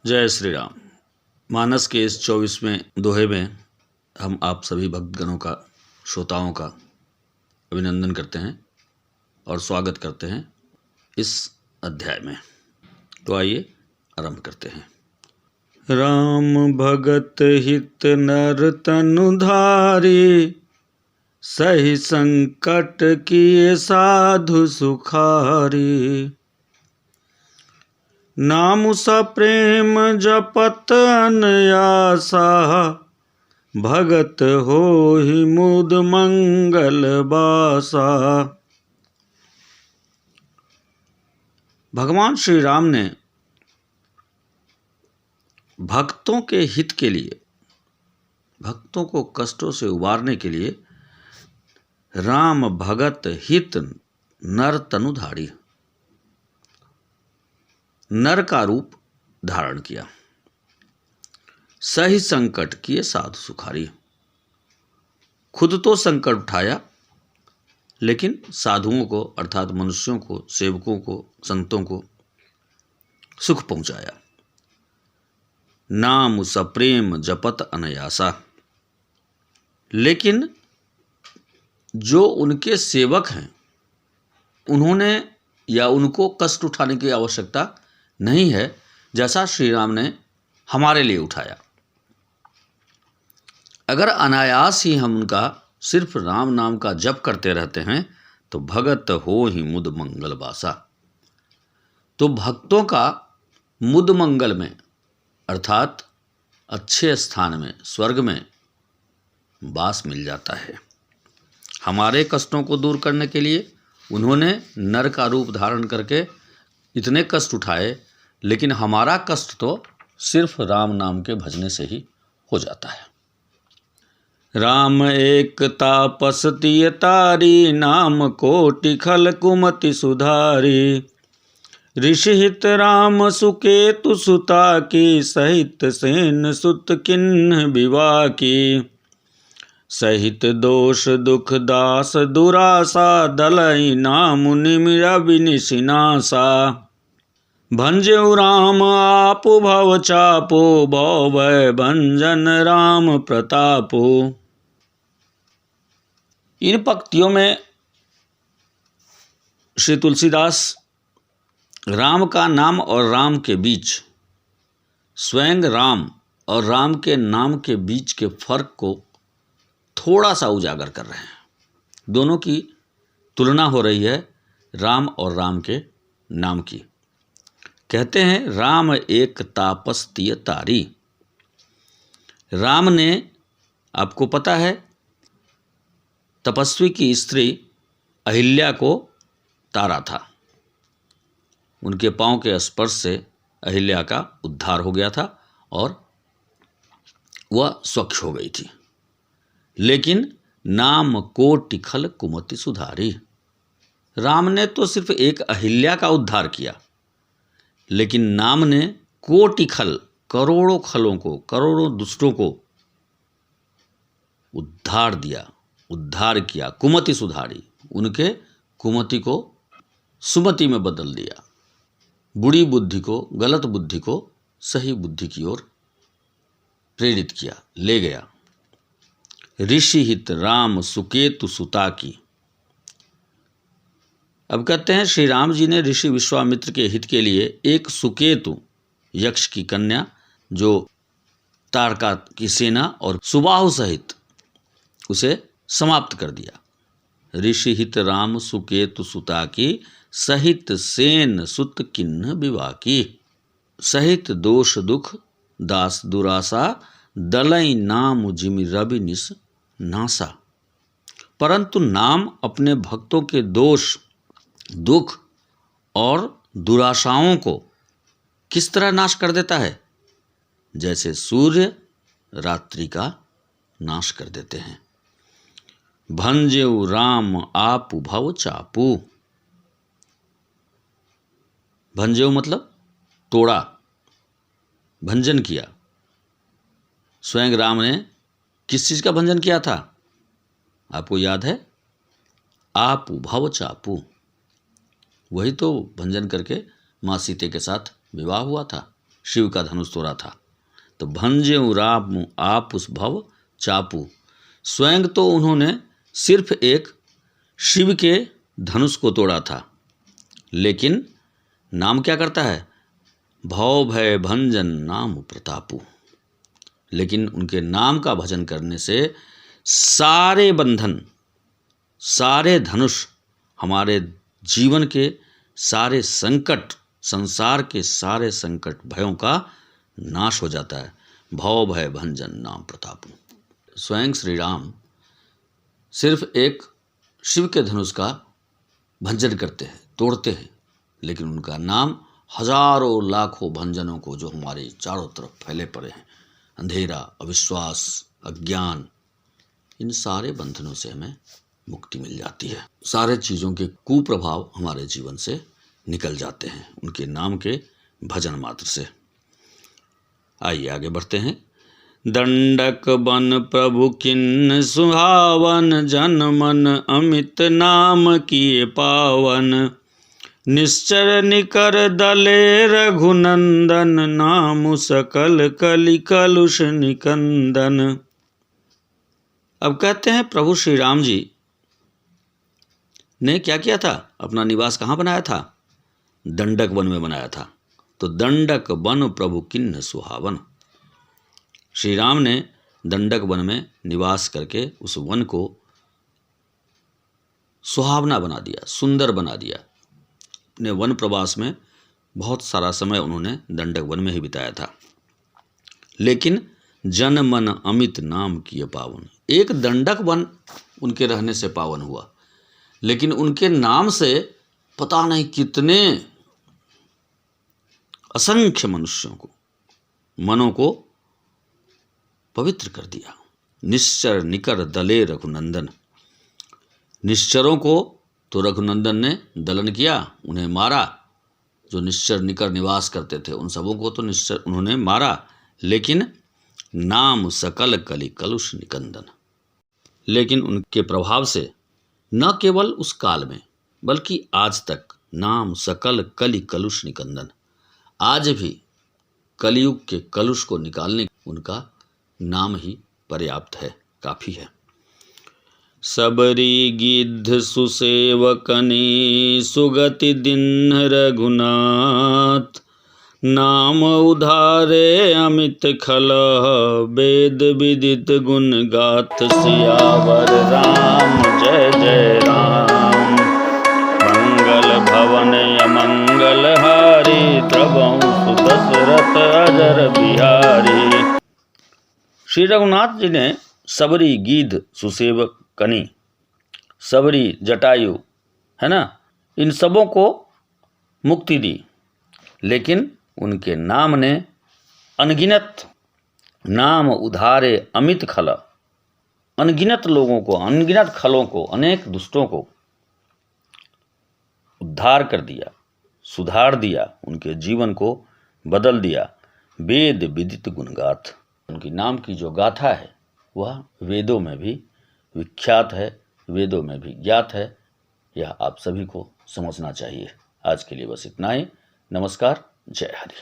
जय श्री राम। मानस के इस 24वें दोहे में हम आप सभी भक्तगणों का, श्रोताओं का अभिनंदन करते हैं और स्वागत करते हैं इस अध्याय में। तो आइए आरंभ करते हैं। राम भगत हित नर तनु धारी, सही संकट किए साधु सुखारी। नाम सा प्रेम जपत अनयासा, भगत होहि मुद मंगल बासा। भगवान श्री राम ने भक्तों के हित के लिए, भक्तों को कष्टों से उबारने के लिए राम भगत हित नर तनुधारी, नर का रूप धारण किया। सही संकट किए साधु सुखारी, खुद तो संकट उठाया लेकिन साधुओं को अर्थात मनुष्यों को, सेवकों को, संतों को सुख पहुंचाया। नाम सप्रेम जपत अनयासा, लेकिन जो उनके सेवक हैं उन्होंने या उनको कष्ट उठाने की आवश्यकता नहीं है जैसा श्री राम ने हमारे लिए उठाया। अगर अनायास ही हम उनका सिर्फ राम नाम का जप करते रहते हैं तो भगत हो ही मुद मंगल बासा, तो भक्तों का मुद मंगल में अर्थात अच्छे स्थान में, स्वर्ग में वास मिल जाता है। हमारे कष्टों को दूर करने के लिए उन्होंने नर का रूप धारण करके इतने कष्ट उठाए, लेकिन हमारा कष्ट तो सिर्फ राम नाम के भजने से ही हो जाता है। राम एक तापस तिय तारी, नाम कोटि खल कुमति सुधारी। ऋषि हित राम सुकेतु सुता की, सहित सेन सुत किन्ह विवाह की। सहित दोष दुख दास दुरासा, दलई नाम निमिरा विनिशिनासा। भंजऊ राम आपु भव चापो, भव भय भंजन राम प्रतापो। इन पंक्तियों में श्री तुलसीदास राम का नाम और राम के बीच, स्वयं राम और राम के नाम के बीच के फर्क को थोड़ा सा उजागर कर रहे हैं। दोनों की तुलना हो रही है राम और राम के नाम की। कहते हैं राम एक तापस तिय तारी। राम ने, आपको पता है, तपस्वी की स्त्री अहिल्या को तारा था। उनके पांव के स्पर्श से अहिल्या का उद्धार हो गया था और वह स्वच्छ हो गई थी। लेकिन नाम कोटि खल कुमति सुधारी, राम ने तो सिर्फ एक अहिल्या का उद्धार किया, लेकिन नाम ने कोटि खल, करोड़ों खलों को, करोड़ों दुष्टों को उद्धार दिया, उद्धार किया। कुमति सुधारी, उनके कुमति को सुमति में बदल दिया। बुरी बुद्धि को, गलत बुद्धि को सही बुद्धि की ओर प्रेरित किया, ले गया। ऋषि हित राम सुकेतु सुता की। अब कहते हैं श्री राम जी ने ऋषि विश्वामित्र के हित के लिए एक सुकेतु यक्ष की कन्या, जो तारका की सेना और सुबाहु सहित, उसे समाप्त कर दिया। ऋषि हित राम सुकेतु सुता की, सहित सेन सुत किन्ह विवाह की। सहित दोष दुख दास दुरासा, दलई नाम जिमि रवि निस नासा। परंतु नाम अपने भक्तों के दोष, दुख और दुराशाओं को किस तरह नाश कर देता है? जैसे सूर्य रात्रि का नाश कर देते हैं। भंजेउ राम आपु भव चापू। भंजेउ मतलब तोड़ा, भंजन किया। स्वयं राम ने किस चीज का भंजन किया था? आपको याद है? आपु भव चापू, वही तो भंजन करके माँ सीते के साथ विवाह हुआ था। शिव का धनुष तोड़ा था। तो भंजेउ राम आप उस भव चापू, स्वयं तो उन्होंने सिर्फ एक शिव के धनुष को तोड़ा था, लेकिन नाम क्या करता है, भव भय भंजन नाम प्रतापू। लेकिन उनके नाम का भजन करने से सारे बंधन, सारे धनुष, हमारे जीवन के सारे संकट, संसार के सारे संकट भयों का नाश हो जाता है। भव भय भंजन नाम प्रतापू। स्वयं श्री राम सिर्फ एक शिव के धनुष का भंजन करते हैं, तोड़ते हैं, लेकिन उनका नाम हजारों लाखों भंजनों को जो हमारे चारों तरफ फैले पड़े हैं, अंधेरा, अविश्वास, अज्ञान, इन सारे बंधनों से हमें मुक्ति मिल जाती है। सारे चीज़ों के कुप्रभाव हमारे जीवन से निकल जाते हैं उनके नाम के भजन मात्र से। आइए आगे बढ़ते हैं। दंडक बन प्रभु किन्न सुहावन, जन मन अमित नाम किए पावन। निश्चर निकर दले रघुनंदन, नाम सकल कलि कलुष निकंदन। अब कहते हैं प्रभु श्री राम जी ने क्या किया था, अपना निवास कहाँ बनाया था, दंडक वन में बनाया था। तो दंडक वन प्रभु किन्न सुहावन, श्री राम ने दंडक वन में निवास करके उस वन को सुहावना बना दिया, सुंदर बना दिया। अपने वन प्रवास में बहुत सारा समय उन्होंने दंडक वन में ही बिताया था। लेकिन जन मन अमित नाम किए पावन, एक दंडक वन उनके रहने से पावन हुआ, लेकिन उनके नाम से पता नहीं कितने असंख्य मनुष्यों को, मनों को पवित्र कर दिया। निश्चर निकर दले रघुनंदन, निश्चरों को तो रघुनंदन ने दलन किया, उन्हें मारा। जो निश्चर निकर निवास करते थे उन सबों को तो निश्चर उन्होंने मारा, लेकिन नाम सकल कलि कलुष निकंदन, लेकिन उनके प्रभाव से न केवल उस काल में बल्कि आज तक नाम सकल कलि कलुष निकंदन, आज भी कलयुग के कलुष को निकालने उनका नाम ही पर्याप्त है, काफ़ी है। सबरी गिद्ध सुसेवकनी, सुगति दिन रघुनाथ। नाम उधारे अमित खल, वेद विदित गुण गात। सियावर राम जय जय राम, मंगल भवन अमंगल हारी। प्रभु सुत दशरथ अजर बिहारी। श्री रघुनाथ जी ने सबरी गीध सुसेवक कनी, सबरी जटायु, है ना, इन सबों को मुक्ति दी, लेकिन उनके नाम ने अनगिनत, नाम उधारे अमित खल, अनगिनत लोगों को, अनगिनत खलों को, अनेक दुष्टों को उद्धार कर दिया, सुधार दिया, उनके जीवन को बदल दिया। वेद विदित गुणगाथ, उनकी नाम की जो गाथा है वह वेदों में भी विख्यात है, वेदों में भी ज्ञात है। यह आप सभी को समझना चाहिए। आज के लिए बस इतना ही। नमस्कार, जय हरि।